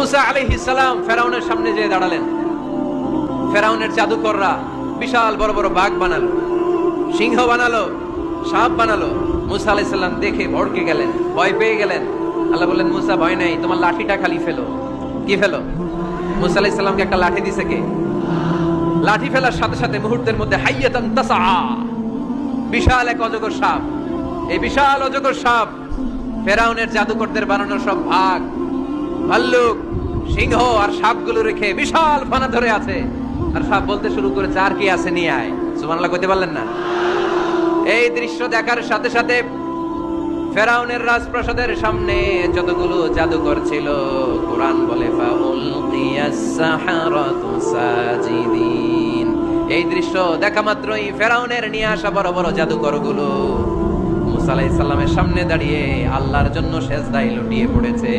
মুসা আলাইহিস সালাম ফেরাউনের সামনে যেয়ে দাঁড়ালেন। ফেরাউনের জাদুকররা বিশাল বড় বড় বাঘ বানালো, সিংহ বানালো, সাপ বানালো। মুসা আলাইহিস সালাম দেখে ভড়কে গেলেন, ভয় পেয়ে গেলেন। আল্লাহ বললেন, মুসা ভয় নাই, তোমার লাঠিটা খালি ফেলো। কি ফেলো? মুসা আলাইহিস সালামকে একটা লাঠি দিছে কে? লাঠি ফেলার সাথে সাথে মুহূর্তের মধ্যে হাইয়াতান তাসআ, বিশাল এক অজগর সাপ। এই বিশাল অজগর সাপ ফেরাউনের জাদুকরদের বানানো সব বাঘ, ভাল্লুক, সিংহ আর সাপগুলো রেখে বিশাল ফানা ধরে আছে। আর সাপ বলতে শুরু করেছে, আর কি আছে নিয়ে আয়। সুবহানাল্লাহ কইতে পারলেন না? এই দৃশ্য দেখার সাথে সাথে ফেরাউনের রাজপ্রাসাদের সামনে যতগুলো জাদুকর ছিল, কোরআন বলে ফাউলকিয়াস সাহারাতু সাজিদিন। এই দৃশ্য দেখা মাত্রই ফেরাউনের নিয়ে আসা বড় বড় জাদুকরগুলো মুসা আলাইহিস সালামের সামনে দাঁড়িয়ে আল্লাহর জন্য সেজদায় লুটিয়ে পড়েছে।